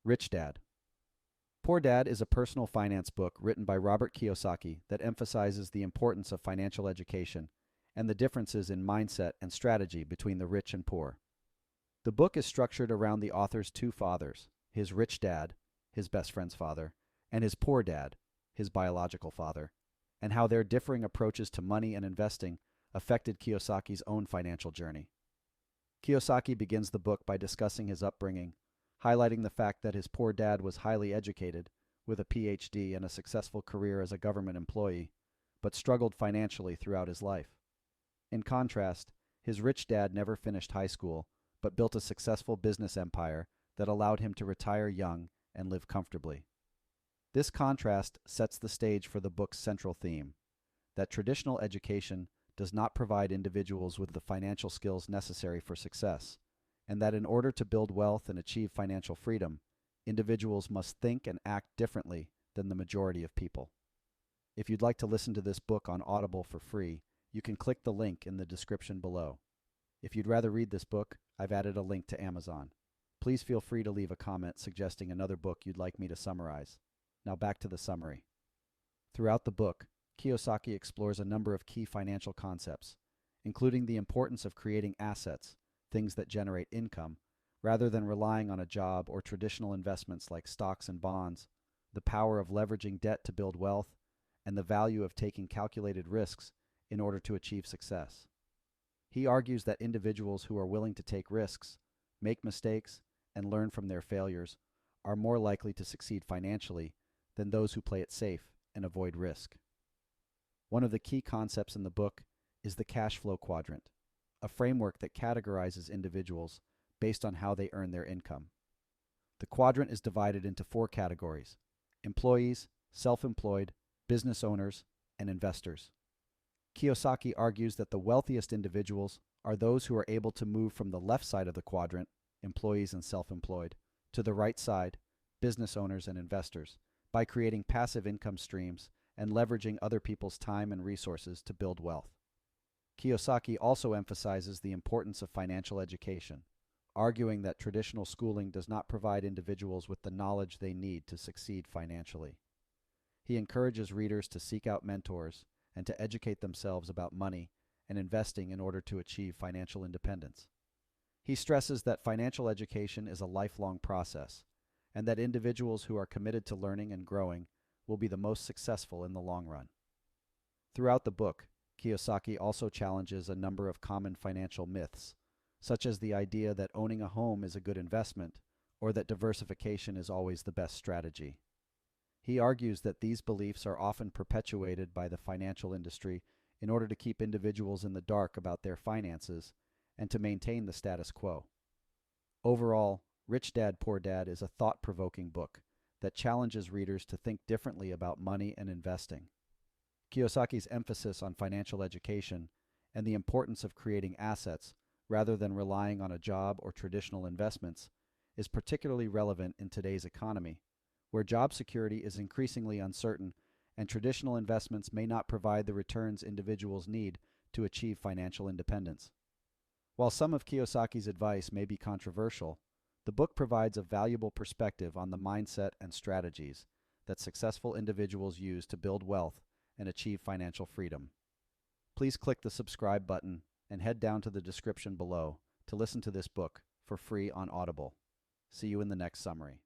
Rich Dad. Poor Dad is a personal finance book written by Robert Kiyosaki that emphasizes the importance of financial education and the differences in mindset and strategy between the rich and poor. The book is structured around the author's two fathers, his rich dad, his best friend's father, and his poor dad, his biological father, and how their differing approaches to money and investing affected Kiyosaki's own financial journey. Kiyosaki begins the book by discussing his upbringing, highlighting the fact that his poor dad was highly educated, with a PhD and a successful career as a government employee, but struggled financially throughout his life. In contrast, his rich dad never finished high school, but built a successful business empire that allowed him to retire young and live comfortably. This contrast sets the stage for the book's central theme, that traditional education does not provide individuals with the financial skills necessary for success, and that in order to build wealth and achieve financial freedom, individuals must think and act differently than the majority of people. If you'd like to listen to this book on Audible for free, you can click the link in the description below. If you'd rather read this book, I've added a link to Amazon. Please feel free to leave a comment suggesting another book you'd like me to summarize. Now back to the summary. Throughout the book, Kiyosaki explores a number of key financial concepts, including the importance of creating assets, things that generate income, rather than relying on a job or traditional investments like stocks and bonds, the power of leveraging debt to build wealth, and the value of taking calculated risks in order to achieve success. He argues that individuals who are willing to take risks, make mistakes, and learn from their failures are more likely to succeed financially than those who play it safe and avoid risk. One of the key concepts in the book is the cash flow quadrant, a framework that categorizes individuals based on how they earn their income. The quadrant is divided into four categories: employees, self-employed, business owners, and investors. Kiyosaki argues that the wealthiest individuals are those who are able to move from the left side of the quadrant, employees and self-employed, to the right side, business owners and investors, by creating passive income streams and leveraging other people's time and resources to build wealth. Kiyosaki also emphasizes the importance of financial education, arguing that traditional schooling does not provide individuals with the knowledge they need to succeed financially. He encourages readers to seek out mentors and to educate themselves about money and investing in order to achieve financial independence. He stresses that financial education is a lifelong process, and that individuals who are committed to learning and growing will be the most successful in the long run. Throughout the book, Kiyosaki also challenges a number of common financial myths, such as the idea that owning a home is a good investment, or that diversification is always the best strategy. He argues that these beliefs are often perpetuated by the financial industry in order to keep individuals in the dark about their finances and to maintain the status quo. Overall, Rich Dad, Poor Dad is a thought-provoking book that challenges readers to think differently about money and investing. Kiyosaki's emphasis on financial education and the importance of creating assets rather than relying on a job or traditional investments is particularly relevant in today's economy, where job security is increasingly uncertain and traditional investments may not provide the returns individuals need to achieve financial independence. While some of Kiyosaki's advice may be controversial, the book provides a valuable perspective on the mindset and strategies that successful individuals use to build wealth and achieve financial freedom. Please click the subscribe button and head down to the description below to listen to this book for free on Audible. See you in the next summary.